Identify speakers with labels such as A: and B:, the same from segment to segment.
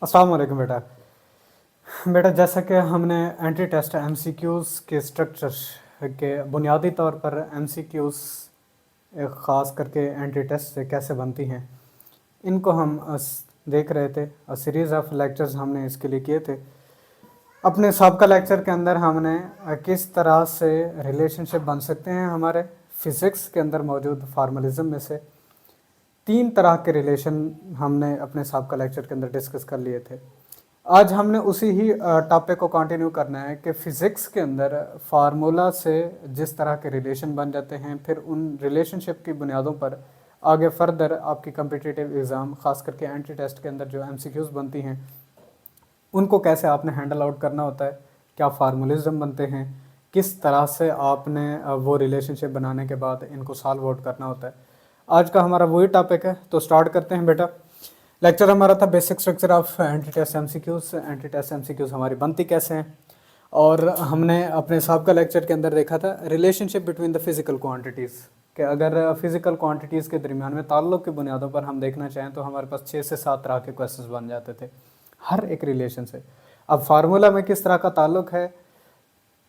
A: अस्सलाम वालेकुम बेटा। बेटा जैसा कि हमने एंटी टेस्ट एमसीक्यूज़ के स्ट्रक्चर के बुनियादी तौर पर एमसीक्यूज़ ख़ास करके एंटी टेस्ट से कैसे बनती हैं इनको हम देख रहे थे। सीरीज़ ऑफ लेक्चर्स हमने इसके लिए किए थे। अपने सबका लेक्चर के अंदर हमने किस तरह से रिलेशनशिप बन सकते हैं हमारे फिज़िक्स के अंदर मौजूद फार्मलिज्म में से 3 तरह के रिलेशन हमने अपने सबका लेक्चर के अंदर डिस्कस कर लिए थे। आज हमने उसी ही टॉपिक को कंटिन्यू करना है कि फ़िज़िक्स के अंदर फार्मूला से जिस तरह के रिलेशन बन जाते हैं, फिर उन रिलेशनशिप की बुनियादों पर आगे फर्दर आपकी कम्पिटिटिव एग्ज़ाम ख़ास करके एंटी टेस्ट के अंदर जो एमसीक्यूज़ बनती हैं उनको कैसे आपने हैंडल आउट करना होता है, क्या फार्मूलिज्म बनते हैं, किस तरह से आपने वो रिलेशनशिप बनाने के बाद इनको सॉल्व आउट करना होता है। आज का हमारा वही टॉपिक है, तो स्टार्ट करते हैं बेटा। लेक्चर हमारा था basic structure of anti test MCQs. Anti test MCQs हमारी बनती कैसे हैं, और हमने अपने सबका लेक्चर के अंदर देखा था relationship between the physical quantities कि अगर फिज़िकल क्वांटिटीज़ के दरमियान में ताल्लुक़ की बुनियादों पर हम देखना चाहें तो हमारे पास 6 से 7 तरह के क्वेश्चंस बन जाते थे हर एक रिलेशन से। अब फार्मूला में किस तरह का ताल्लुक़ है,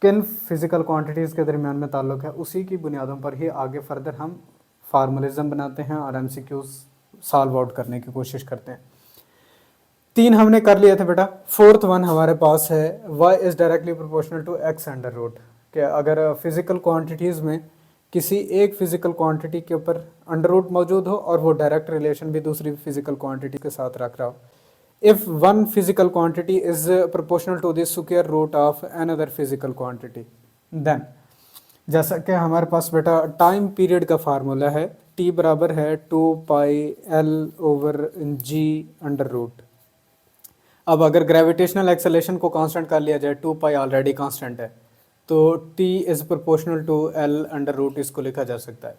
A: किन फिज़िकल क्वांटिटीज़ के दरमियान में ताल्लुक़ है, उसी की बुनियादों पर ही आगे फर्दर हम फार्मलिज्म बनाते हैं और एमसीक्यूज़ सॉल्व आउट करने की कोशिश करते हैं। 3 हमने कर लिए थे बेटा। 4th वन हमारे पास है y is directly proportional to x under root कि अगर फिज़िकल क्वांटिटीज़ में किसी एक फिज़िकल क्वांटिटी के ऊपर अंडर रूट मौजूद हो और वो डायरेक्ट रिलेशन भी दूसरी फिज़िकल क्वांटिटी के साथ रख रहा हो। If one physical quantity is proportional to the square root of another physical quantity, then जैसा कि हमारे पास बेटा टाइम पीरियड का फार्मूला है, t बराबर है 2πl/g अंडर रूट। अब अगर ग्रेविटेशनल एक्सेलेरेशन को कांस्टेंट कर लिया जाए, 2π ऑलरेडी कांस्टेंट है, तो t is proportional to l under root इसको लिखा जा सकता है।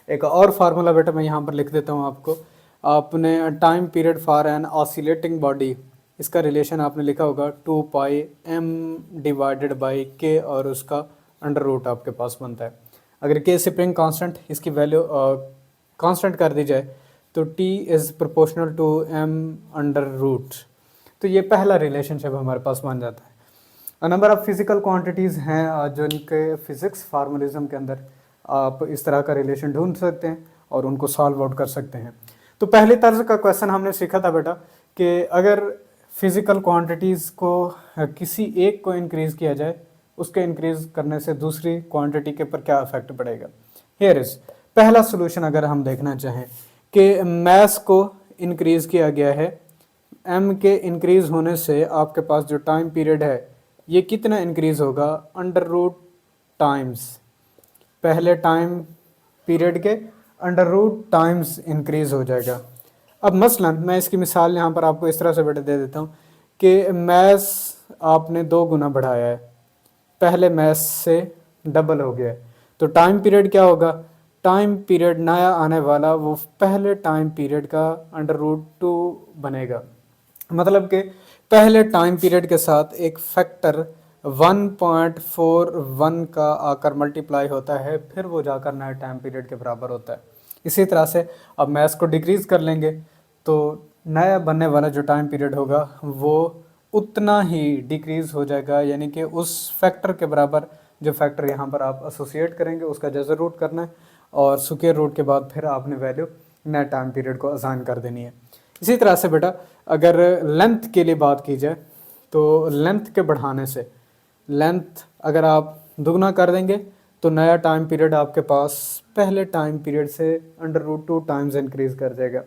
A: एक और फार्मूला बेटा मैं यहाँ पर लिख देता हूँ आपको। आपने time period for an oscillating body, इसका रिलेशन आपने लिखा होगा 2πm/k और उसका अंडर रूट आपके पास बनता है। अगर k स्प्रिंग कांस्टेंट, इसकी वैल्यू कांस्टेंट कर दी जाए तो t is proportional to m under root. तो ये पहला रिलेशनशिप हमारे पास बन जाता है। नंबर ऑफ फिज़िकल क्वांटिटीज़ हैं जो इनके फिज़िक्स फार्मलिज्म के अंदर आप इस तरह का रिलेशन ढूंढ सकते हैं और उनको सॉल्व आउट कर सकते हैं। तो पहले तर्ज का क्वेश्चन हमने सीखा था बेटा कि अगर फिज़िकल क्वांटिटीज़ को किसी एक को इंक्रीज़ किया जाए, उसके इंक्रीज़ करने से दूसरी क्वांटिटी के ऊपर क्या इफेक्ट पड़ेगा। हियर इज़ पहला सोल्यूशन। अगर हम देखना चाहें कि मैस को इंक्रीज़ किया गया है, m के इंक्रीज़ होने से आपके पास जो टाइम पीरियड है ये कितना इंक्रीज़ होगा, अंडर रूट टाइम्स पहले टाइम पीरियड के अंडर रूट टाइम्स इंक्रीज़ हो जाएगा। अब मसलन मैं इसकी मिसाल यहाँ पर आपको इस तरह से बेटा दे देता हूँ कि मैस आपने 2 गुना बढ़ाया है, पहले मैस से डबल हो गया है, तो टाइम पीरियड क्या होगा, टाइम पीरियड नया आने वाला वो पहले टाइम पीरियड का अंडर रूट 2 बनेगा। मतलब कि पहले टाइम पीरियड के साथ एक फैक्टर 1.41 का आकर मल्टीप्लाई होता है, फिर वो जाकर नए टाइम पीरियड के बराबर होता है। इसी तरह से अब मैथ्स को डिक्रीज़ कर लेंगे तो नया बनने वाला जो टाइम पीरियड होगा वो उतना ही डिक्रीज़ हो जाएगा, यानी कि उस फैक्टर के बराबर जो फैक्टर यहाँ पर आप एसोसिएट करेंगे उसका जज़र रूट करना है और स्क्वायर रूट के बाद फिर आपने वैल्यू नए टाइम पीरियड को असाइन कर देनी है। इसी तरह से बेटा अगर लेंथ के लिए बात की जाए तो लेंथ के बढ़ाने से, लेंथ अगर आप दुगना कर देंगे तो नया टाइम पीरियड आपके पास पहले टाइम पीरियड से अंडर रूट 2 टाइम्स इंक्रीज़ कर जाएगा।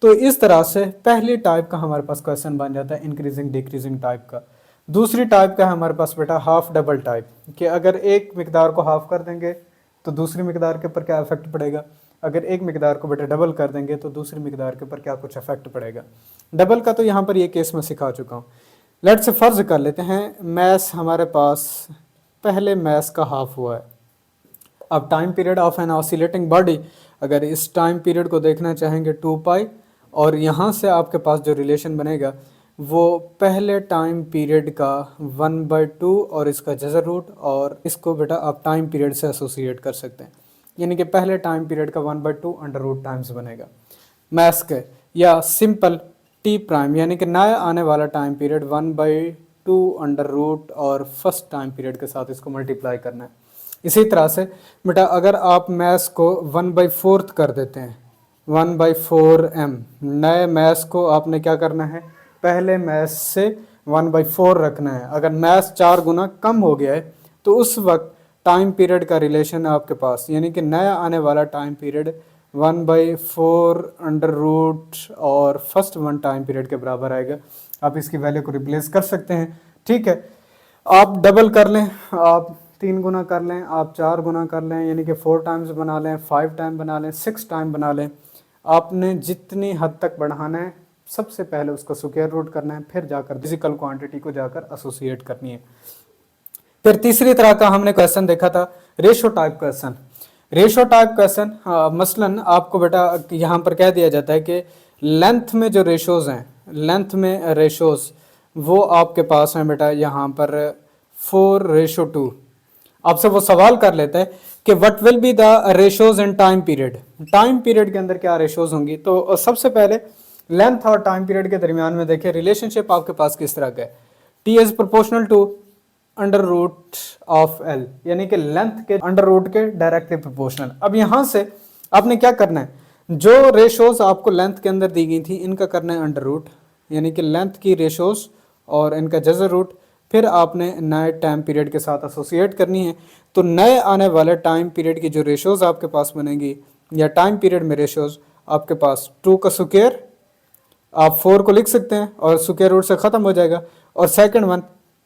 A: तो इस तरह से पहली टाइप का हमारे पास क्वेश्चन बन जाता है इंक्रीजिंग डिक्रीजिंग टाइप का। दूसरी टाइप का हमारे पास बेटा हाफ डबल टाइप कि अगर एक मिकदार को हाफ कर देंगे तो दूसरी मिकदार के ऊपर क्या इफेक्ट पड़ेगा, अगर एक मिकदार को बेटा डबल कर देंगे तो दूसरी मिकदार के ऊपर क्या कुछ इफेक्ट पड़ेगा। डबल का तो यहाँ पर ये केस मैं सिखा चुका हूँ। लेट्स से फ़र्ज़ कर लेते हैं मैस हमारे पास पहले मैस का हाफ हुआ है। अब time period of an oscillating body, अगर इस टाइम पीरियड को देखना चाहेंगे 2π, और यहाँ से आपके पास जो रिलेशन बनेगा वो पहले टाइम पीरियड का 1/2 और इसका जज़र रूट, और इसको बेटा आप टाइम पीरियड से एसोसिएट कर सकते हैं, यानी कि पहले टाइम पीरियड का 1/2 अंडर रूट टाइम्स बनेगा मैथ्स के, या सिंपल t टी प्राइम यानी कि नया आने वाला टाइम पीरियड 1/2 अंडर रूट और फर्स्ट टाइम पीरियड के साथ इसको मल्टीप्लाई करना है। इसी तरह से बेटा अगर आप मैथ्स को 1/4 कर देते हैं 1/4m, नए मैथ्स को आपने क्या करना है, पहले मैथ्स से 1/4 रखना है। अगर मैथ्स 4 गुना कम हो गया है तो उस वक्त टाइम पीरियड का रिलेशन है आपके पास, यानी कि नया आने वाला टाइम पीरियड 1/4 अंडर रूट और फर्स्ट वन टाइम पीरियड के बराबर आएगा। आप इसकी वैल्यू को रिप्लेस कर सकते हैं, ठीक है। आप डबल कर लें, आप 3 गुना कर लें, आप 4 गुना कर लें, यानी कि 4 टाइम्स बना लें, 5 टाइम बना लें, 6 टाइम बना लें। आपने जितनी हद तक बढ़ाना है सबसे पहले उसका स्क्वायर रूट करना है, फिर जाकर फिजिकल क्वांटिटी को जाकर एसोसिएट करनी है। फिर तीसरी तरह का हमने क्वेश्चन देखा था ratio type question. Ratio type question मसलन आपको बेटा यहाँ पर कह दिया जाता है कि लेंथ में जो रेशोज हैं, लेंथ में रेशोज वो आपके पास हैं बेटा यहाँ पर 4:2। आपसे वो सवाल कर लेता है कि what will be the ratios in time period, time period के अंदर क्या रेशोज होंगी। तो सबसे पहले लेंथ और टाइम पीरियड के दरमियान में देखिए रिलेशनशिप आपके पास किस तरह का है, T is proportional to under root of L, यानी कि लेंथ के अंडर रूट के डायरेक्टली प्रोपोर्शनल। अब यहां से आपने क्या करना है, जो रेशोज आपको लेंथ के अंदर दी गई थी इनका करना है अंडर रूट, यानी कि लेंथ की रेशोज और इनका जजर रूट, फिर आपने नए टाइम पीरियड के साथ एसोसिएट करनी है। तो नए आने वाले टाइम पीरियड की जो रेशोज आपके पास बनेंगी या टाइम पीरियड में रेशोज आपके पास 2 का स्क्वायर, आप 4 को लिख सकते हैं और स्क्वायर रूट से ख़त्म हो जाएगा, और सेकंड वन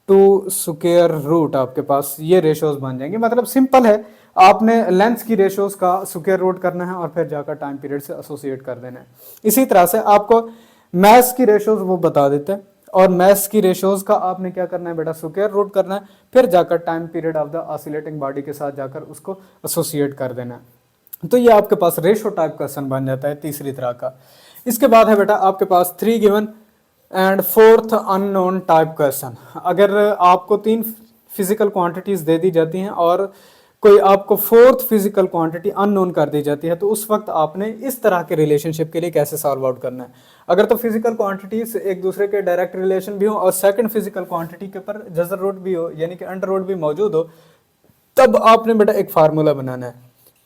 A: 2 स्क्वायर रूट आपके पास, ये रेशोज बन जाएंगे। मतलब सिंपल है, आपने लेंथ की रेशोज का स्क्वायर रूट करना है और फिर जाकर टाइम पीरियड से एसोसिएट कर देना है। इसी तरह से आपको मैथ्स की रेशोज वो बता देते हैं और मैथ्स की रेशोज का आपने क्या करना है बेटा, स्क्वायर रूट करना है, फिर जाकर time period of the oscillating body के साथ जाकर उसको एसोसिएट कर देना है। तो ये आपके पास रेशो टाइप क्वेश्चन बन जाता है तीसरी तरह का। इसके बाद है बेटा आपके पास 3 given and 4th unknown type question. अगर आपको 3 फिजिकल क्वांटिटीज दे दी जाती हैं और कोई आपको 4th फिजिकल क्वांटिटी अननोन कर दी जाती है, तो उस वक्त आपने इस तरह के रिलेशनशिप के लिए कैसे सॉल्व आउट करना है। अगर तो फिजिकल क्वांटिटीज एक दूसरे के डायरेक्ट रिलेशन भी हो और सेकंड फिजिकल क्वांटिटी के ऊपर जजर रूट भी हो, यानी कि अंडर रूट भी मौजूद हो, तब आपने बेटा एक फार्मूला बनाना है,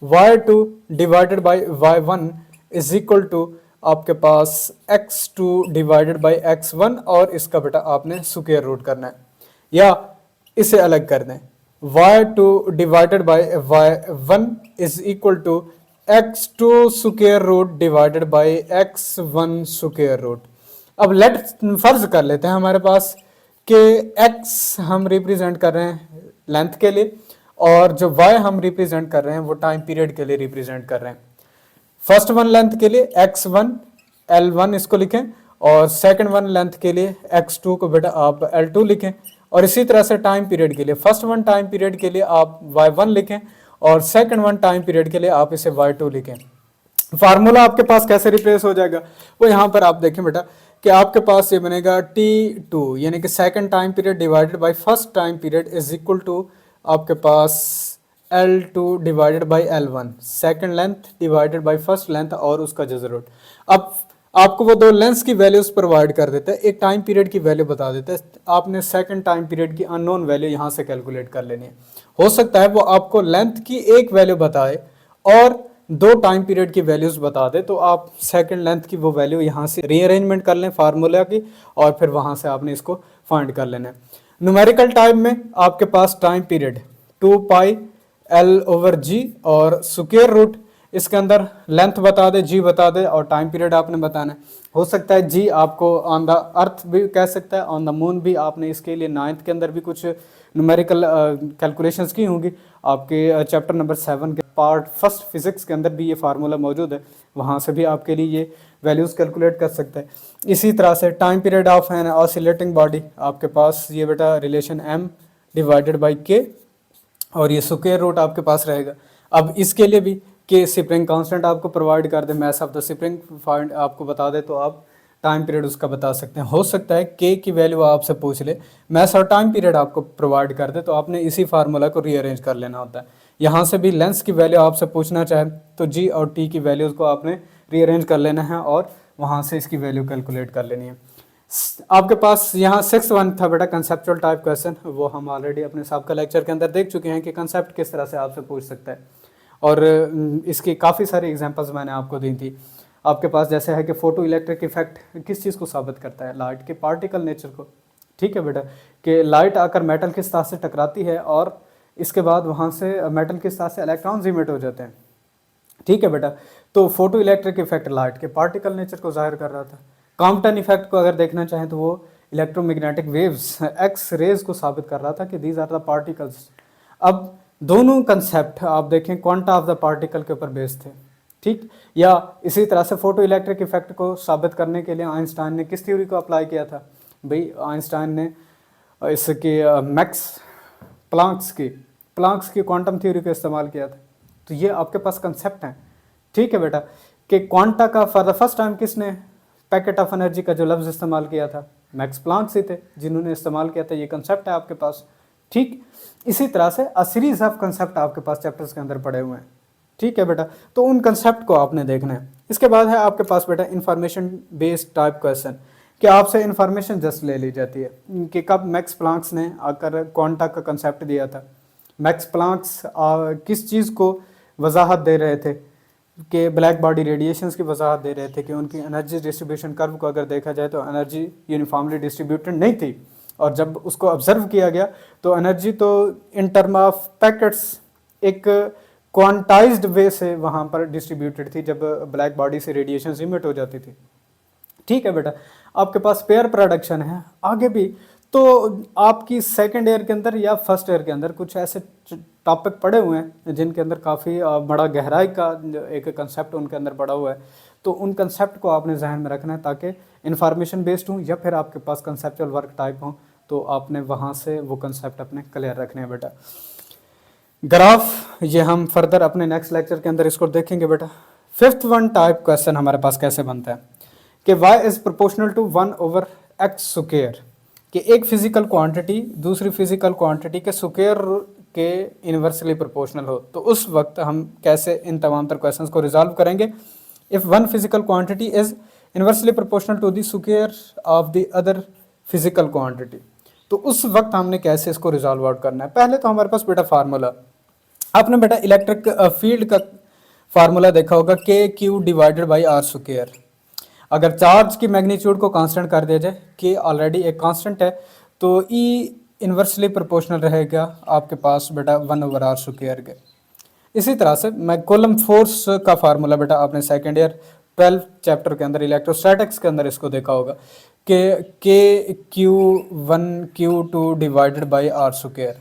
A: y2 divided by y1 is equal to आपके पास x2 डिवाइडेड बाई x1, और इसका बेटा आपने स्क्वायर रूट करना है, या इसे अलग कर दें, y2 divided by y1 is equal to x2 square root divided by x1 square root. अब लेट फर्ज कर लेते हैं हमारे पास कि x हम रिप्रेजेंट कर रहे हैं लेंथ के लिए और जो y हम रिप्रेजेंट कर रहे हैं वो टाइम पीरियड के लिए रिप्रेजेंट कर रहे हैं। फर्स्ट वन लेंथ के लिए x1 L1 इसको लिखें और सेकंड वन लेंथ के लिए x2 को बेटा आप L2 लिखें, और इसी तरह से टाइम पीरियड के लिए फर्स्ट वन टाइम पीरियड के लिए आप y1 लिखें और सेकंड वन टाइम पीरियड के लिए आप इसे y2 लिखें। फार्मूला आपके पास कैसे रिप्लेस हो जाएगा, वो यहाँ पर आप देखें बेटा कि आपके पास ये बनेगा T2 यानी कि second time period divided by first time period is equal to आपके पास L2 divided by L1, second length divided by first length और उसका जजर रूट। अब आपको वो दो लेंथ्स की वैल्यूज प्रोवाइड कर देता है, एक टाइम पीरियड की वैल्यू बता देता है, आपने सेकंड टाइम पीरियड की अननोन वैल्यू यहाँ से कैलकुलेट कर लेनी है। हो सकता है वो आपको लेंथ की एक वैल्यू बताए और 2 टाइम पीरियड की वैल्यूज बता दे, तो आप सेकंड लेंथ की वो वैल्यू यहाँ से रीअरेंजमेंट कर लें फार्मूला की और फिर वहाँ से आपने इसको फाइंड कर लेना है। न्यूमेरिकल टाइम में आपके पास टाइम पीरियड 2 पाई L/G और स्क्वायर रूट, इसके अंदर लेंथ बता दे, जी बता दे और टाइम पीरियड आपने बताना है। हो सकता है जी आपको ऑन द अर्थ भी कह सकता है, ऑन द मून भी। आपने इसके लिए 9th के अंदर भी कुछ न्यूमेरिकल कैलकुलेशंस की होंगी, आपके चैप्टर नंबर 7 के पार्ट फर्स्ट फिजिक्स के अंदर भी ये फार्मूला मौजूद है, वहाँ से भी आपके लिए ये वैल्यूज़ कैलकुलेट कर सकते हैं। इसी तरह से time period of an oscillating body, आपके पास ये बेटा relation m divided by k और ये स्क्वायर रूट आपके पास रहेगा। अब इसके लिए भी के स्प्रिंग कांस्टेंट आपको प्रोवाइड कर दे, math of the spring find आपको बता दे, तो आप टाइम पीरियड उसका बता सकते हैं। हो सकता है के की वैल्यू आपसे पूछ ले, मैथ और टाइम पीरियड आपको प्रोवाइड कर दे, तो आपने इसी फार्मूला को रीअरेंज कर लेना होता है। यहाँ से भी लेंस की वैल्यू आपसे पूछना चाहे तो जी और टी की वैल्यूज़ को आपने रीअरेंज कर लेना है और वहाँ से इसकी वैल्यू कैलकुलेट कर लेनी है। आपके पास यहाँ 6th 1 था बेटा कंसेप्चुअल टाइप क्वेश्चन, वो हम ऑलरेडी अपने सबका लेक्चर के अंदर देख चुके हैं कि कंसेप्ट किस तरह से आपसे पूछ सकता है, और इसकी काफ़ी सारी एग्जांपल्स मैंने आपको दी थी। आपके पास जैसे है कि फोटो इलेक्ट्रिक इफेक्ट किस चीज़ को साबित करता है, लाइट के पार्टिकल नेचर को। ठीक है बेटा, कि लाइट आकर मेटल किस तरह से टकराती है और इसके बाद वहाँ से मेटल किस तरह से इलेक्ट्रॉन्स इमिट हो जाते हैं। ठीक है बेटा, तो फोटो इलेक्ट्रिक इफेक्ट लाइट के पार्टिकल नेचर को जाहिर कर रहा था। कॉम्पटन इफेक्ट को अगर देखना चाहें तो वो इलेक्ट्रोमैग्नेटिक वेव्स एक्स रेज को साबित कर रहा था कि दीज आर द पार्टिकल्स। अब दोनों कंसेप्ट आप देखें क्वांटा ऑफ द पार्टिकल के ऊपर बेस्ड थे। ठीक, या इसी तरह से फोटो इलेक्ट्रिक इफेक्ट को साबित करने के लिए आइंस्टाइन ने किस थ्योरी को अप्लाई किया था भाई, आइंस्टाइन ने इसकी मैक्स प्लांक्स की क्वांटम थ्योरी का इस्तेमाल किया था। तो ये आपके पास कंसेप्ट हैं। ठीक है बेटा, कि क्वांटा का फॉर द फर्स्ट टाइम किसने पैकेट ऑफ एनर्जी का जो लफ्ज़ इस्तेमाल किया था, मैक्स प्लांक ही थे जिन्होंने इस्तेमाल किया था। ये कंसेप्ट है आपके पास। ठीक, इसी तरह से अ सीरीज ऑफ कंसेप्ट आपके पास चैप्टर्स के अंदर पड़े हुए हैं। ठीक है बेटा, तो उन कंसेप्ट को आपने देखना है। इसके बाद है आपके पास बेटा इंफॉर्मेशन बेस्ड टाइप क्वेश्चन, कि आपसे इंफॉर्मेशन जस्ट ले ली जाती है कि कब मैक्स प्लांक्स ने आकर क्वांटा का कंसेप्ट दिया था। मैक्स प्लांक्स किस चीज़ को वजाहत दे रहे थे, कि ब्लैक बॉडी रेडिएशंस की वजाहत दे रहे थे कि उनकी एनर्जी डिस्ट्रीब्यूशन कर्व को अगर देखा जाए तो एनर्जी यूनिफॉर्मली डिस्ट्रीब्यूटेड नहीं थी, और जब उसको ऑब्जर्व किया गया तो एनर्जी तो इन टर्म ऑफ पैकेट्स एक क्वांटाइज्ड वे से वहाँ पर डिस्ट्रीब्यूटेड थी जब ब्लैक बॉडी से रेडिएशन इमिट हो जाती थी। ठीक है बेटा, आपके पास पेयर प्रोडक्शन है आगे भी। तो आपकी सेकेंड ईयर के अंदर या फर्स्ट ईयर के अंदर कुछ ऐसे टॉपिक पड़े हुए हैं जिनके अंदर काफ़ी बड़ा गहराई का एक कंसेप्ट उनके अंदर पड़ा हुआ है। तो उन कंसेप्ट को आपने जहन में रखना है ताकि इन्फॉर्मेशन बेस्ड हो या फिर आपके पास कंसेप्चुअल वर्क टाइप हो, तो आपने वहाँ से वो कंसेप्ट अपने क्लियर रखने हैं बेटा। ग्राफ ये हम फर्दर अपने नेक्स्ट लेक्चर के अंदर इसको देखेंगे बेटा। 5th 1 टाइप क्वेश्चन हमारे पास कैसे बनता है कि y is proportional to 1/x square, कि एक फिजिकल क्वांटिटी दूसरी फिजिकल क्वांटिटी के स्क्वायर के इन्वर्सली प्रोपोर्शनल हो। तो उस वक्त हम कैसे इन तमाम तर क्वेश्चंस को रिजॉल्व करेंगे। If one physical quantity is inversely proportional to the square of the other physical quantity, तो उस वक्त हमने कैसे इसको रिजॉल्व आउट करना है। पहले तो हमारे पास बेटा फार्मूला, आपने बेटा इलेक्ट्रिक फील्ड का फार्मूला देखा होगा, K Q divided by R square. अगर चार्ज की मैग्नीट्यूड को कांस्टेंट कर दिया जाए, के ऑलरेडी एक कांस्टेंट है, तो ई इन्वर्सली प्रोपोर्शनल रहेगा आपके पास बेटा 1/r स्क्वायर के। इसी तरह से मैं कूलम्ब फोर्स का फार्मूला बेटा आपने सेकेंड ईयर 12 चैप्टर के अंदर इलेक्ट्रोस्टैटिक्स के अंदर इसको देखा होगा K Q1 Q2 divided by R square.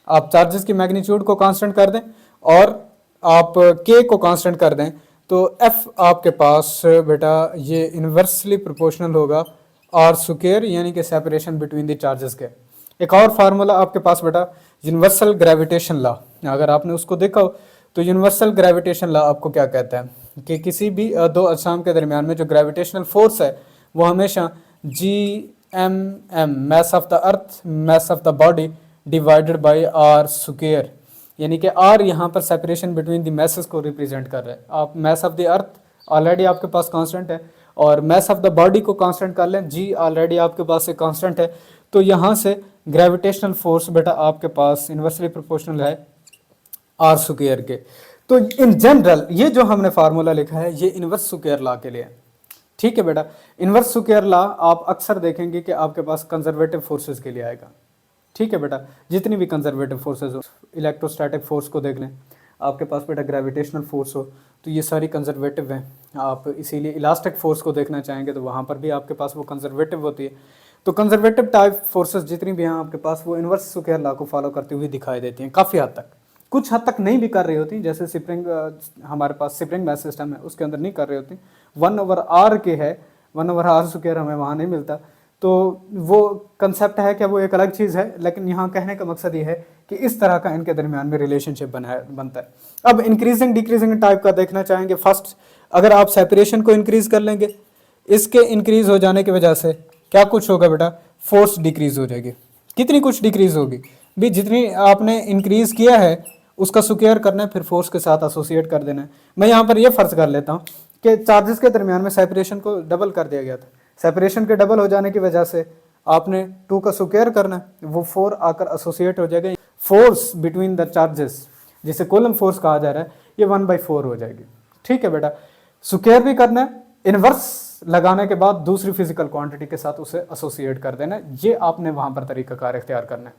A: आप चार्जेस की मैग्नीट्यूड को कांस्टेंट कर दें और आप के को कांस्टेंट कर दें, तो F आपके पास बेटा ये इन्वर्सली प्रोपोर्शनल होगा आर स्क्वायर, यानी कि सेपरेशन बिटवीन द चार्जेस के। एक और फार्मूला आपके पास बेटा यूनिवर्सल ग्रेविटेशन लॉ, अगर आपने उसको देखा हो तो यूनिवर्सल ग्रेविटेशन लॉ आपको क्या कहता है कि किसी भी दो अजसाम के दरमियान में जो ग्रेविटेशनल फोर्स है वो हमेशा GMM mass of the earth mass of the body divided by R square, यानी कि आर यहाँ पर सेपरेशन बिटवीन द मैसेस को रिप्रेजेंट कर रहा है। आप mass of the earth already आपके पास कांस्टेंट है और मैस ऑफ द बॉडी को कांस्टेंट कर लें, जी ऑलरेडी आपके पास एक कांस्टेंट है, तो यहाँ से ग्रेविटेशनल फोर्स बेटा आपके पास इन्वर्सली प्रोपोर्शनल है आर स्क्वायर के। तो इन जनरल ये जो हमने फार्मूला लिखा है ये इन्वर्स स्क्वायर लॉ के लिए है। ठीक है बेटा, इन्वर्स स्क्वायर लॉ आप अक्सर देखेंगे कि आपके पास कंजर्वेटिव फोर्सेस के लिए आएगा। ठीक है बेटा, जितनी भी कंजर्वेटिव फोर्सेस हो, इलेक्ट्रोस्टैटिक फोर्स को देख लें, आपके पास बेटा ग्रेविटेशनल फोर्स हो तो ये सारी कंजर्वेटिव हैं। आप इसीलिए इलास्टिक फोर्स को देखना चाहेंगे तो वहाँ पर भी आपके पास वो कंजर्वेटिव होती है। तो कंजर्वेटिव टाइप फोर्सेस जितनी भी हैं आपके पास वो इन्वर्स स्क्वायर लॉ को फॉलो करती हुई दिखाई देती हैं काफ़ी हद तक। कुछ हद तक नहीं भी कर रही होती, जैसे स्प्रिंग हमारे पास स्प्रिंग मैथ सिस्टम है उसके अंदर नहीं कर रही होती। 1/r के है, 1/r स्क्वायर हमें वहाँ नहीं मिलता, तो वो कंसेप्ट है कि वो एक अलग चीज़ है, लेकिन यहाँ कहने का मकसद ये है कि इस तरह का इनके दरमियान में रिलेशनशिप बनता है। अब इंक्रीजिंग डिक्रीजिंग टाइप का देखना चाहेंगे। फर्स्ट, अगर आप सेपरेशन को इंक्रीज कर लेंगे, इसके इंक्रीज हो जाने की वजह से क्या कुछ होगा बेटा, फोर्स डिक्रीज हो जाएगी। कितनी कुछ डिक्रीज होगी भी, जितनी आपने इंक्रीज किया है उसका स्क्वायर करना है, फिर फोर्स के साथ एसोसिएट कर देना है। मैं यहाँ पर ये फर्ज कर लेता हूँ कि चार्जेस के दरमियान में सेपरेशन को डबल कर दिया गया था। सेपरेशन के डबल हो जाने की वजह से आपने 2 का स्क्वायर करना है, वो 4 आकर एसोसिएट हो जाएगा। फोर्स बिटवीन द चार्जेस जिसे कूलम फोर्स कहा जा रहा है, ये 1/4 हो जाएगी। ठीक है बेटा, स्क्वायर भी करना है, इनवर्स लगाने के बाद दूसरी फिजिकल क्वांटिटी के साथ उसे एसोसिएट कर देना है। ये आपने वहां पर तरीकाकार इख्तियार करना है।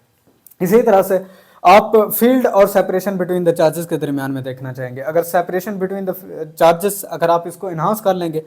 A: इसी तरह से आप फील्ड और सेपरेशन बिटवीन द चार्जेस के दरमियान में देखना चाहेंगे। अगर सेपरेशन बिटवीन द चार्जेस अगर आप इसको इन्हांस कर लेंगे,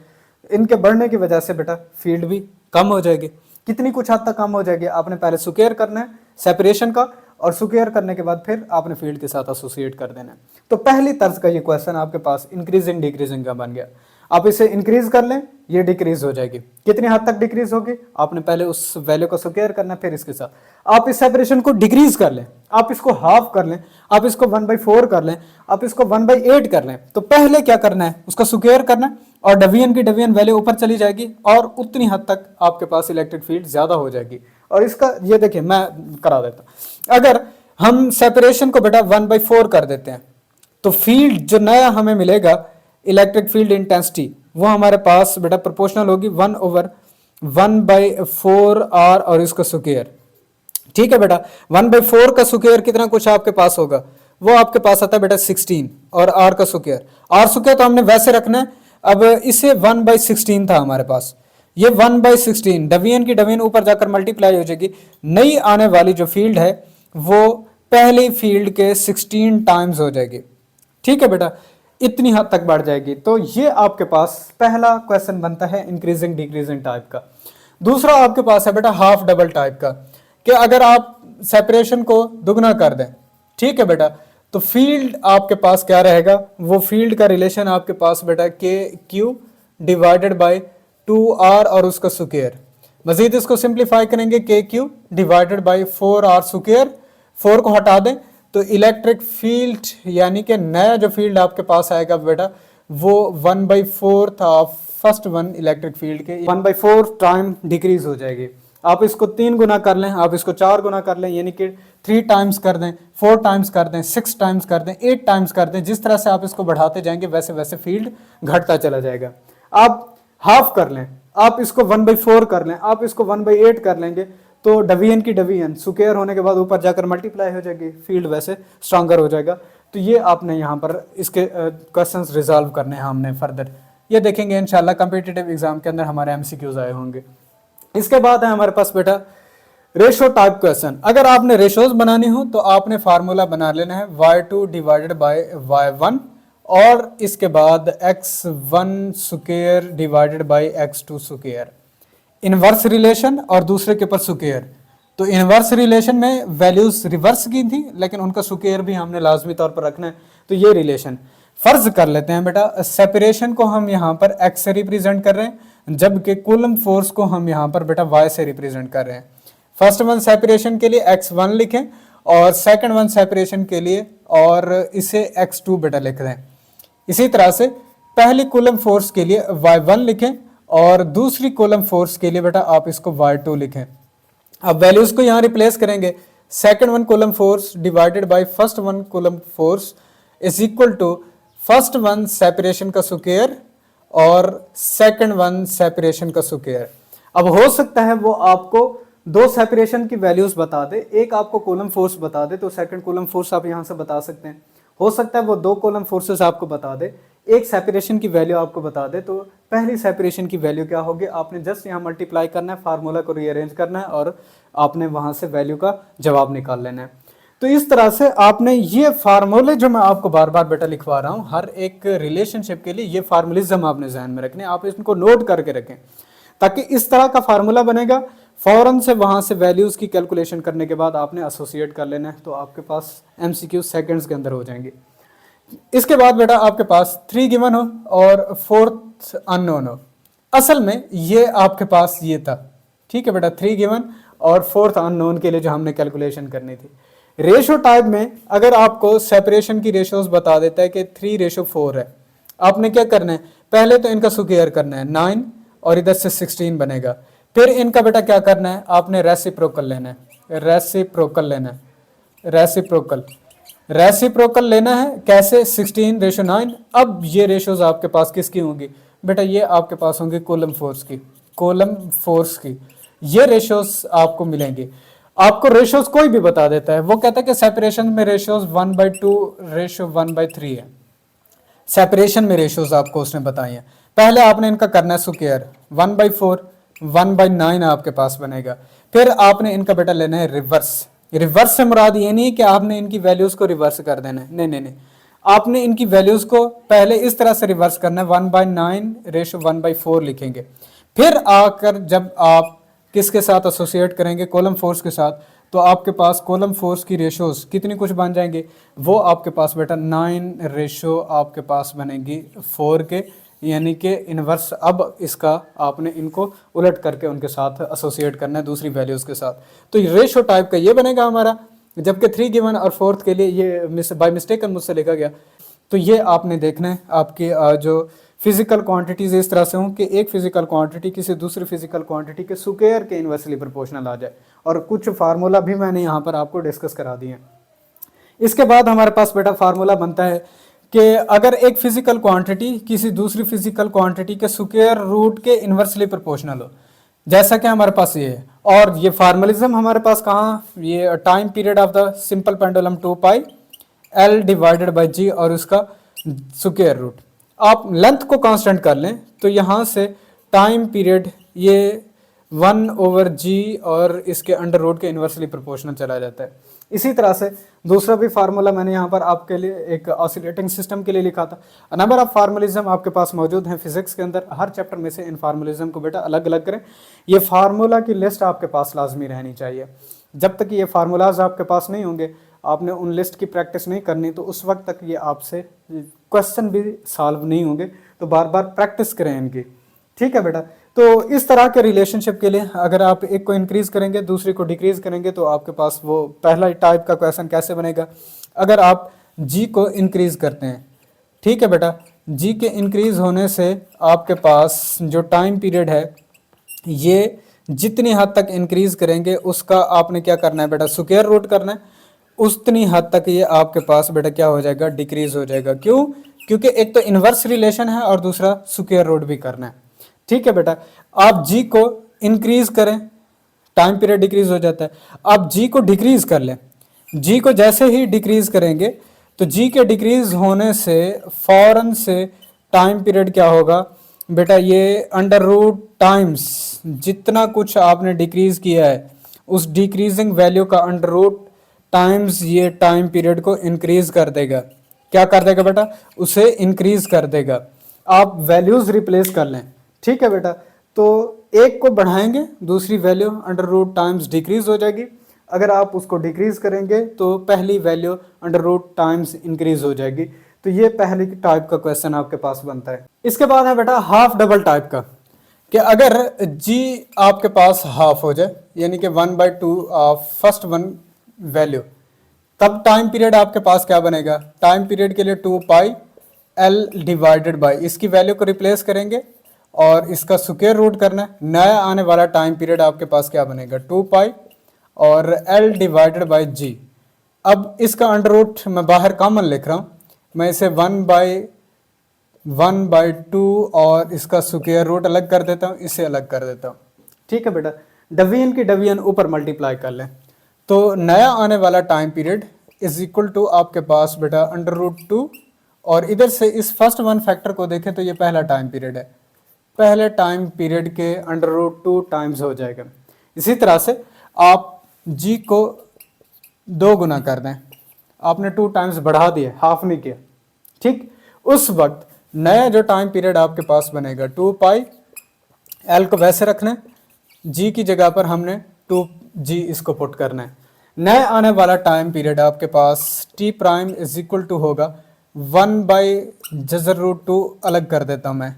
A: इनके बढ़ने की वजह से बेटा फील्ड भी कम हो जाएगी। कितनी कुछ हद तक कम हो जाएगी, आपने पहले स्क्वायर करना है सेपरेशन का, और स्क्वायर करने के बाद फिर आपने फील्ड के साथ एसोसिएट कर देना है। तो पहली तर्ज का ये क्वेश्चन आपके पास इंक्रीजिंग डिक्रीजिंग का बन गया। आप इसे इंक्रीज कर लें, ये डिक्रीज हो जाएगी। कितनी हद तक डिक्रीज होगी, आपने पहले उस वैल्यू को स्क्वायर करना है, फिर इसके साथ आप इस सेपरेशन को डिक्रीज कर लें, आप इसको हाफ कर लें, आप इसको 1/4 कर लें, आप इसको 1/8 कर लें। तो पहले क्या करना है, उसका स्क्वायर करना है और डिवीजन की डिवीजन वैल्यू ऊपर चली जाएगी और उतनी हद तक आपके पास इलेक्ट्रिक फील्ड ज्यादा हो जाएगी। और इसका ये देखिए मैं करा देता हूं, अगर हम सेपरेशन को बेटा 1/4 कर देते हैं तो फील्ड जो नया हमें मिलेगा इलेक्ट्रिक फील्ड इंटेंसिटी, वो हमारे पास बेटा प्रोपोर्शनल होगी 1/1/4 आर और इसका स्क्वायर। ठीक है बेटा, 1/4 का स्क्वायर कितना कुछ आपके पास होगा, वो आपके पास आता है बेटा 16 और आर का स्क्वायर। आर स्क्वायर तो हमने वैसे रखना है, अब इसे 1/16 था हमारे पास, ये 1/16 डिवीजन की डिवीजन ऊपर जाकर मल्टीप्लाई हो जाएगी। नई आने वाली जो फील्ड है वो पहली फील्ड के 16 टाइम्स हो जाएगी। ठीक है बेटा, इतनी हद तक बढ़ जाएगी। तो ये आपके पास पहला क्वेश्चन बनता है इंक्रीजिंग डिक्रीजिंग टाइप का। दूसरा आपके पास है बेटा हाफ डबल टाइप का, कि अगर आप सेपरेशन को दुगना कर दें, ठीक है बेटा, तो फील्ड आपके पास क्या रहेगा, वो फील्ड का रिलेशन आपके पास बेटा KQ डिवाइडेड बाय 2R और उसका स्क्वायर। मजीद इसको सिंप्लीफाई करेंगे, KQ divided by 4R square, 4 को हटा दें तो इलेक्ट्रिक फील्ड यानी कि नया जो फील्ड आपके पास आएगा बेटा वो 1/4 था फर्स्ट वन इलेक्ट्रिक फील्ड के, 1/4 टाइम डिक्रीज हो जाएगी। आप इसको 3 गुना कर लें, आप इसको 4 गुना कर लें, यानी कि 3 टाइम्स कर दें, 4 टाइम्स कर दें, 6 टाइम्स कर दें, 8 टाइम्स कर दें। जिस तरह से आप इसको बढ़ाते जाएंगे वैसे वैसे फील्ड घटता चला जाएगा। आप हाफ कर लें, आप इसको 1/4 कर लें, आप इसको 1/8 कर लेंगे तो डिवीजन की डिवीजन स्क्वायर होने के बाद ऊपर जाकर मल्टीप्लाई हो जाएगी, फील्ड वैसे स्ट्रांगर हो जाएगा। तो ये आपने यहाँ पर इसके क्वेश्चंस रिजॉल्व करने हैं हमने फर्दर, ये देखेंगे इंशाल्लाह कॉम्पिटिटिव एग्जाम के अंदर हमारे MCQs आए होंगे। इसके बाद है हमारे पास बेटा रेशो टाइप क्वेश्चन। अगर आपने रेशोज बनानी हो तो आपने फार्मूला बना लेना है y2 डिवाइडेड बाय y1 और इसके बाद x1 square divided by x2 square. Inverse relation और दूसरे के ऊपर स्क्वायर। तो इनवर्स रिलेशन में वैल्यूज रिवर्स की थी लेकिन उनका स्क्वायर भी हमने लाजमी तौर पर रखना है। तो ये रिलेशन फर्ज कर लेते हैं बेटा, सेपरेशन को हम यहाँ पर x से रिप्रेजेंट कर रहे हैं जबकि कूलम फोर्स को हम यहाँ पर बेटा y से रिप्रेजेंट कर रहे हैं। फर्स्ट वन सेपरेशन के लिए x1 लिखें और सेकंड वन सेपरेशन के लिए और इसे x2 बेटा लिख रहे हैं। इसी तरह से पहली कूलम फोर्स के लिए y1 लिखें और दूसरी कॉलम फोर्स के लिए बेटा आप इसको y2 लिखें। अब वैल्यूज को यहाँ रिप्लेस करेंगे, second one coulomb force divided by first one coulomb force is equal to first one separation का स्क्वायर और सेकंड वन सेपरेशन का स्क्वायर। अब हो सकता है वो आपको 2 सेपरेशन की वैल्यूज बता दे, एक आपको कॉलम फोर्स बता दे तो सेकंड कॉलम फोर्स आप यहाँ से बता सकते हैं। हो सकता है वो 2 कॉलम फोर्सेस आपको बता दे, एक सेपरेशन की वैल्यू आपको बता दे। तो पहली सेपरेशन की वैल्यू क्या होगी, आपने जस्ट यहाँ मल्टीप्लाई करना है, फार्मूला को रीअरेंज करना है और आपने वहाँ से वैल्यू का जवाब निकाल लेना है। तो इस तरह से आपने ये फार्मूले जो मैं आपको बार बार बेटा लिखवा रहा हूँ हर एक रिलेशनशिप के लिए, ये फार्मूलिज्म आपने जहन में रखने, आप इनको नोट करके रखें ताकि इस तरह का फार्मूला बनेगा, फौरन से वहाँ से वैल्यूज़ की कैलकुलेशन करने के बाद आपने एसोसिएट कर लेना है। तो आपके पास MCQ सेकंड्स के अंदर हो जाएंगे। इसके बाद बेटा आपके पास 3 गिवन हो और 4th अननोन हो। असल में ये आपके पास ये था, ठीक है बेटा, 3 गिवन और 4th अननोन के लिए जो हमने कैलकुलेशन करनी थी। रेशो टाइप में अगर आपको सेपरेशन की रेशोज बता देता है कि 3:4 है, आपने क्या करना है, पहले तो इनका स्क्वायर करना है 9 और इधर से 16 बनेगा। फिर इनका बेटा क्या करना है, आपने रेसिप्रोकल लेना है, रेसिप्रोकल लेना है, रेसिप्रोकल लेना है। कैसे, 16:9। अब ये रेशोज आपके पास किसकी होंगी, बेटा ये आपके पास होंगे कूलम फोर्स की ये रेशियोज आपको मिलेंगे। आपको रेशियोज कोई भी बता देता है, वो कहता है कि सेपरेशन में रेशियोज 1/2 रेशियो 1/3 है। सेपरेशन में रेशियोज आपको उसने बताई हैं। पहले आपने इनका करना है स्क्वायर, 1/4 1/9 आपके पास बनेगा। फिर आपने इनका बेटा लेना है रिवर्स। रिवर्स से मुराद ये नहीं कि आपने इनकी वैल्यूज को रिवर्स कर देना है, नहीं नहीं नहीं, आपने इनकी वैल्यूज को पहले इस तरह से रिवर्स करना है, 1/9 रेशियो 1/4 लिखेंगे। फिर आकर जब आप किसके साथ एसोसिएट करेंगे, कॉलम फोर्स के साथ, तो आपके पास कॉलम फोर्स की रेशोज कितनी कुछ बन जाएंगे, वो आपके पास बेटा 9 रेशो आपके पास बनेगी 4 के, यानी कि इनवर्स। अब इसका आपने इनको उलट करके उनके साथ एसोसिएट करना है दूसरी वैल्यूज के साथ। तो रेशो टाइप का ये बनेगा हमारा, जबकि 3 गिवन और 4th के लिए ये बाय मिस्टेक मुझसे लिखा गया। तो ये आपने देखना है आपकी जो फिजिकल क्वांटिटीज इस तरह से हों कि एक फिजिकल क्वांटिटी किसी दूसरी फिजिकल क्वांटिटी के स्क्वायर के इन्वर्सली प्रोपोर्शनल आ जाए, और कुछ फार्मूला भी मैंने यहाँ पर आपको डिस्कस करा दिए हैं। इसके बाद हमारे पास बेटा फार्मूला बनता है कि अगर एक फिजिकल क्वांटिटी किसी दूसरी फिजिकल क्वांटिटी के स्क्वायर रूट के इन्वर्सली प्रोपोर्शनल हो, जैसा कि हमारे पास ये है। और ये फार्मलिज्म हमारे पास कहाँ, ये time period of the simple pendulum 2π L divided by G और उसका स्क्वायर रूट। आप लेंथ को कांस्टेंट कर लें तो यहाँ से टाइम पीरियड ये 1/G और इसके अंडर रूट के इन्वर्सली प्रोपोर्शनल चला जाता है। इसी तरह से दूसरा भी फार्मूला मैंने यहाँ पर आपके लिए एक ऑसिलेटिंग सिस्टम के लिए लिखा था। नंबर ऑफ फार्मूलिज्म आपके पास मौजूद हैं फिजिक्स के अंदर, हर चैप्टर में से इन फार्मूलिज्म को बेटा अलग अलग करें। ये फार्मूला की लिस्ट आपके पास लाजमी रहनी चाहिए। जब तक ये फार्मूलाज आपके पास नहीं होंगे, आपने उन लिस्ट की प्रैक्टिस नहीं करनी, तो उस वक्त तक ये आपसे क्वेश्चन भी सॉल्व नहीं होंगे। तो बार बार प्रैक्टिस करें इनकी, ठीक है बेटा। तो इस तरह के रिलेशनशिप के लिए अगर आप एक को इंक्रीज करेंगे दूसरी को डिक्रीज करेंगे, तो आपके पास वो पहला टाइप का क्वेश्चन कैसे बनेगा। अगर आप जी को इंक्रीज करते हैं, ठीक है बेटा, जी के इंक्रीज होने से आपके पास जो टाइम पीरियड है ये जितनी हद तक इंक्रीज करेंगे उसका आपने क्या करना है बेटा, स्क्वायर रूट करना है। उतनी हद तक ये आपके पास बेटा क्या हो जाएगा, डिक्रीज हो जाएगा। क्यों? क्योंकि एक तो इन्वर्स रिलेशन है और दूसरा स्क्वायर रूट भी करना है, ठीक है बेटा। आप जी को इंक्रीज करें, टाइम पीरियड डिक्रीज हो जाता है। आप जी को डिक्रीज कर लें, जी को जैसे ही डिक्रीज करेंगे तो जी के डिक्रीज होने से फौरन से टाइम पीरियड क्या होगा बेटा, ये अंडर रूट टाइम्स जितना कुछ आपने डिक्रीज किया है उस डिक्रीजिंग वैल्यू का अंडर रूट टाइम्स ये टाइम पीरियड को इंक्रीज कर देगा। क्या कर देगा बेटा, उसे इंक्रीज कर देगा। आप वैल्यूज रिप्लेस कर लें, ठीक है बेटा। तो एक को बढ़ाएंगे दूसरी value under root times decrease हो जाएगी। अगर आप उसको डिक्रीज करेंगे तो पहली value under root times increase हो जाएगी। तो ये पहली टाइप का क्वेश्चन आपके पास बनता है। इसके बाद है बेटा हाफ डबल टाइप का, कि अगर जी आपके पास हाफ हो जाए, यानी कि 1/2 ऑफ फर्स्ट वन वैल्यू, तब टाइम पीरियड आपके पास क्या बनेगा। टाइम पीरियड के लिए 2π L डिवाइडेड बाई, इसकी वैल्यू को रिप्लेस करेंगे और इसका स्क्वायर रूट करना है। नया आने वाला टाइम पीरियड आपके पास क्या बनेगा, 2π और L डिवाइडेड बाई G। अब इसका अंडर रूट मैं बाहर कॉमन लिख रहा हूँ, मैं इसे 1/2 और इसका स्क्वायर रूट अलग कर देता हूँ, इसे अलग कर देता हूँ, ठीक है बेटा। डिवीजन की डिवीजन ऊपर मल्टीप्लाई कर लें, तो नया आने वाला time period is equal to आपके पास बेटा अंडर रूट 2, और इधर से इस फर्स्ट वन फैक्टर को देखें तो ये पहला टाइम पीरियड है, पहले टाइम पीरियड के अंडर रूट 2 टाइम्स हो जाएगा। इसी तरह से आप जी को 2 गुना कर दें, आपने 2 टाइम्स बढ़ा दिए, हाफ नहीं किया, ठीक। उस वक्त नया जो टाइम पीरियड आपके पास बनेगा 2π, L को वैसे रखना है, जी की जगह पर हमने 2G इसको पुट करना है। नए आने वाला टाइम पीरियड आपके पास T prime is equal to होगा 1/√2 अलग कर देता हूँ मैं,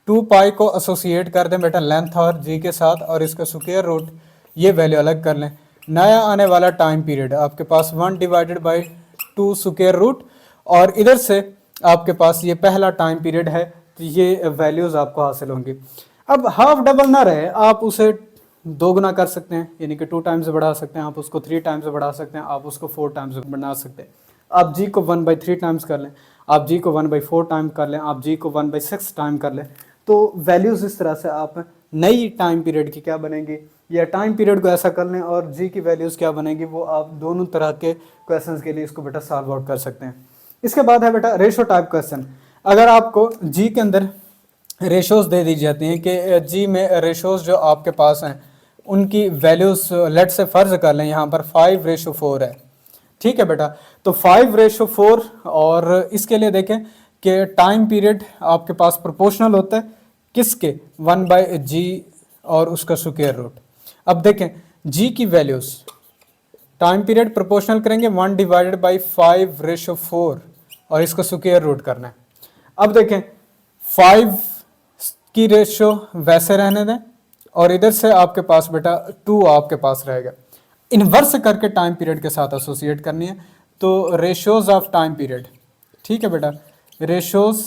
A: 2π को एसोसिएट कर दें बेटा लेंथ और G के साथ, और इसका स्क्वायर रूट ये वैल्यू अलग कर लें। नया आने वाला टाइम पीरियड आपके पास 1/2 स्क्वायर रूट, और इधर से आपके पास ये पहला टाइम पीरियड है, तो ये वैल्यूज आपको हासिल होंगी। अब हाफ डबल ना रहे, आप उसे 2 गुना कर सकते हैं, यानी कि 2 टाइम्स बढ़ा सकते हैं, आप उसको 3 टाइम्स बढ़ा सकते हैं, आप उसको 4 टाइम्स बना सकते हैं। आप जी को 1/3 टाइम्स कर लें, आप जी को 1/4 टाइम कर लें, आप जी को 1/6 टाइम कर लें, तो वैल्यूज़ इस तरह से आप नई टाइम पीरियड की क्या बनेगी, या टाइम पीरियड को ऐसा कर लें और जी की वैल्यूज़ क्या बनेगी, वो आप दोनों तरह के क्वेश्चंस के लिए इसको बेटा सॉल्व आउट कर सकते हैं। इसके बाद है बेटा रेशो टाइप क्वेश्चन। अगर आपको जी के अंदर रेशोज दे दी जाती हैं कि जी में रेशोज जो आपके पास हैं उनकी वैल्यूज़ लेट से फ़र्ज कर लें यहाँ पर 5:4 है, ठीक है बेटा। तो 5:4 और इसके लिए देखें कि टाइम पीरियड आपके पास प्रोपोर्शनल होता है किसके, 1/g और उसका स्क्वायर रूट। अब देखें g की वैल्यूज़ टाइम पीरियड प्रोपोर्शनल करेंगे 1/5/4 और इसका स्क्वायर रूट करना है। अब देखें 5 की रेशो वैसे रहने दें और इधर से आपके पास बेटा 2 आपके पास रहेगा। इन्वर्स करके टाइम पीरियड के साथ एसोसिएट करनी है, तो रेशोज ऑफ टाइम पीरियड, ठीक है बेटा, रेशोज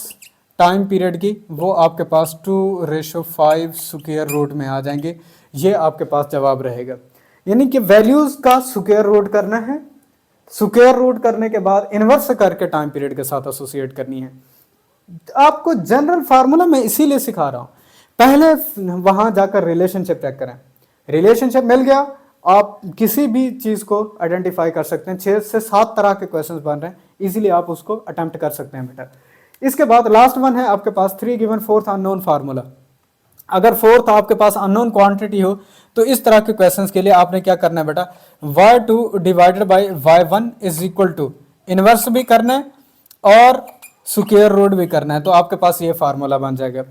A: टाइम पीरियड की वो आपके पास 2:5 स्क्वायर रूट में आ जाएंगे। ये आपके पास जवाब रहेगा, यानी कि वैल्यूज का स्क्वायर रूट करना है, स्क्वायर रूट करने के बाद इन्वर्स करके टाइम पीरियड के साथ एसोसिएट करनी है। आपको जनरल फार्मूला मैं इसीलिए सिखा रहा हूं, पहले वहां जाकर रिलेशनशिप चेक करें। रिलेशनशिप मिल गया, आप किसी भी चीज को आइडेंटिफाई कर सकते हैं। 6 से 7 तरह के क्वेश्चंस बन रहे हैं, इजीली आप उसको अटेम्प्ट कर सकते हैं बेटा। इसके बाद लास्ट वन है आपके पास 3 गिवन 4th अननोन फार्मूला। अगर 4th आपके पास अननोन क्वांटिटी हो तो इस तरह के क्वेश्चंस के लिए आपने क्या करना है बेटा, y2 divided by y1 is equal to inverse भी करना है और स्क्वायर रूट भी करना है, तो आपके पास ये फार्मूला बन जाएगा।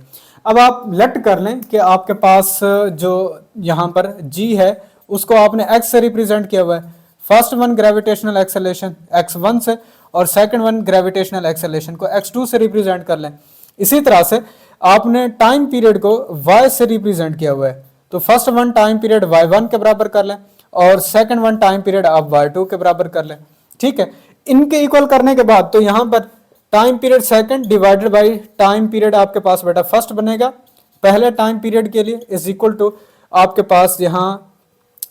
A: अब आप लेट कर लें कि आपके पास जो यहाँ पर g है उसको आपने x से रिप्रेजेंट किया हुआ है। First one gravitational acceleration x1 से और सेकंड वन ग्रेविटेशनल एक्सेलरेशन को x2 से रिप्रेजेंट कर लें। इसी तरह से आपने टाइम पीरियड को y से रिप्रेजेंट किया हुआ है, तो first one time period y1 के बराबर कर लें और सेकंड वन टाइम पीरियड आप y2 के बराबर कर लें, ठीक है। इनके इक्वल करने के बाद तो यहाँ पर time period second divided by time period आपके पास बेटा फर्स्ट बनेगा पहले टाइम पीरियड के लिए इज इक्वल टू आपके पास यहाँ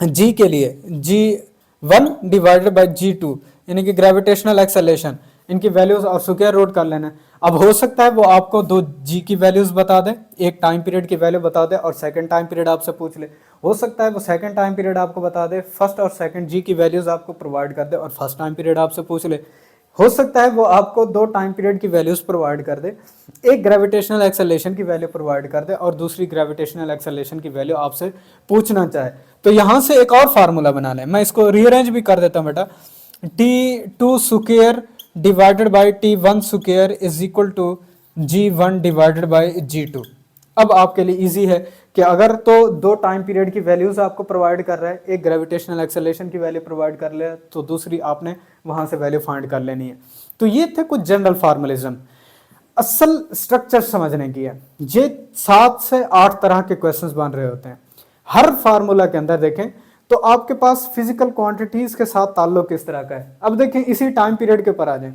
A: g के लिए g1 डिवाइडेड बाई g2 यानी कि ग्रेविटेशनल एक्सेलरेशन, इनकी वैल्यूज और स्क्वायर रूट कर लेना है। अब हो सकता है वो आपको दो g की वैल्यूज बता दे, एक टाइम पीरियड की वैल्यू बता दे और सेकंड टाइम पीरियड आपसे पूछ ले। हो सकता है वो सेकंड टाइम पीरियड आपको बता दे, फर्स्ट और सेकंड g की वैल्यूज आपको प्रोवाइड कर दे और फर्स्ट टाइम पीरियड आपसे पूछ ले। हो सकता है वो आपको दो टाइम पीरियड की वैल्यूज प्रोवाइड कर दे, एक ग्रेविटेशनल एक्सेलरेशन की वैल्यू प्रोवाइड कर दे और दूसरी ग्रेविटेशनल एक्सेलरेशन की वैल्यू आपसे पूछना चाहे। तो यहाँ से एक और फार्मूला बना लें, मैं इसको रीअरेंज भी कर देता हूँ बेटा, t2 square divided by t1 square is equal to g1 divided by g2। अब आपके लिए इजी है कि अगर तो दो टाइम पीरियड की वैल्यूज आपको प्रोवाइड कर रहा है, एक ग्रेविटेशनल एक्सेलरेशन की वैल्यू प्रोवाइड कर ले तो दूसरी आपने वहां से वैल्यू फाइंड कर लेनी है। तो ये थे कुछ जनरल फार्मलिज्म। असल स्ट्रक्चर समझने की है, ये 7 से 8 तरह के क्वेश्चंस बन रहे होते हैं। हर फार्मूला के अंदर देखें तो आपके पास फिजिकल क्वांटिटीज के साथ ताल्लुक किस तरह का है। अब देखें इसी टाइम पीरियड के ऊपर आ जाएं,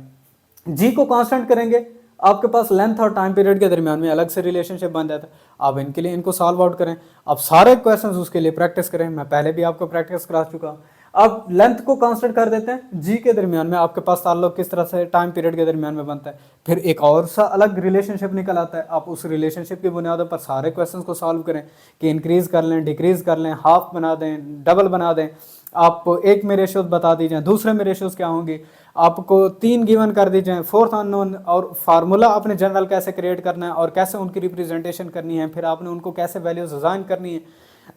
A: जी को कांस्टेंट करेंगे, आपके पास लेंथ और टाइम पीरियड के दरमियान में अलग से रिलेशनशिप बन जाता है। आप इनके लिए इनको सॉल्व आउट करें, आप सारे क्वेश्चंस उसके लिए प्रैक्टिस करें, मैं पहले भी आपको प्रैक्टिस करा चुका हूँ। आप लेंथ को कांस्टेंट कर देते हैं, जी के दरमियान में आपके पास ताल्लुक किस तरह से टाइम पीरियड के दरमियान में बनता है, फिर एक और सा अलग रिलेशनशिप निकल आता है। आप उस रिलेशनशिप की बुनियादों पर सारे क्वेश्चंस को सॉल्व करें कि इंक्रीज कर लें, डिक्रीज कर लें, हाफ बना दें, डबल बना दें। आप एक में रेशियोज बता दीजिए, दूसरे में रेशियोज क्या होंगी, आपको 3 गिवन कर दीजिए, 4th अननोन, और फार्मूला आपने जनरल कैसे क्रिएट करना है और कैसे उनकी रिप्रेजेंटेशन करनी है, फिर आपने उनको कैसे वैल्यूज डिजाइन करनी है।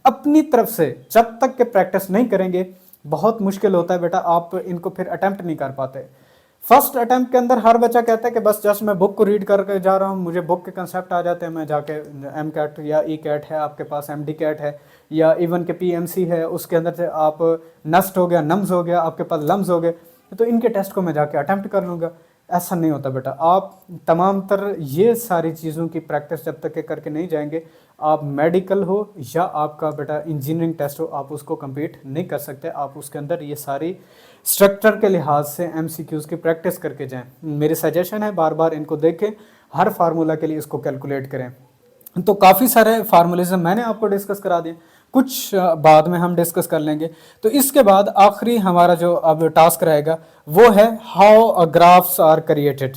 A: अपनी तरफ से जब तक के प्रैक्टिस नहीं करेंगे बहुत मुश्किल होता है बेटा, आप इनको फिर अटेम्प्ट नहीं कर पाते। फर्स्ट अटेम्प्ट के अंदर हर बच्चा कहता है कि बस जस्ट मैं बुक को रीड करके जा रहा हूँ, मुझे बुक के कंसेप्ट आ जाते हैं, मैं जाके एम कैट या ई कैट है, आपके पास एम डी कैट है या इवन के पी एम सी है, उसके अंदर से आप नस्ट हो गया, नम्स हो गया, आपके पास लम्स हो गए, तो इनके टेस्ट को मैं जाके अटेम्प्ट कर लूँगा। ऐसा नहीं होता बेटा, आप तमाम तर ये सारी चीज़ों की प्रैक्टिस जब तक के करके नहीं जाएंगे, आप मेडिकल हो या आपका बेटा इंजीनियरिंग टेस्ट हो, आप उसको कंप्लीट नहीं कर सकते। आप उसके अंदर ये सारी स्ट्रक्चर के लिहाज से एमसीक्यूज़ की प्रैक्टिस करके जाएं। मेरी सजेशन है बार बार इनको देखें, हर फार्मूला के लिए इसको कैलकुलेट करें। तो काफ़ी सारे फार्मूलिज्म मैंने आपको डिस्कस करा दिए, कुछ बाद में हम डिस्कस कर लेंगे। तो इसके बाद आखिरी हमारा जो अब टास्क रहेगा वो है हाउ ग्राफ्स आर क्रिएटेड।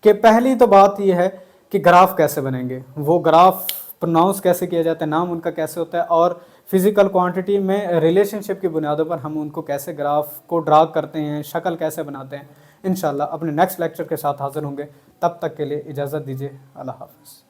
A: कि पहली तो बात ये है कि ग्राफ कैसे बनेंगे, वो ग्राफ प्रोनाउंस कैसे किया जाता है, नाम उनका कैसे होता है, और फिजिकल क्वांटिटी में रिलेशनशिप की बुनियादों पर हम उनको कैसे ग्राफ को ड्रा करते हैं, शक्ल कैसे बनाते हैं। इंशाल्लाह अपने नेक्स्ट लेक्चर के साथ हाजिर होंगे, तब तक के लिए इजाज़त दीजिए। अल्लाह हाफ़िज़।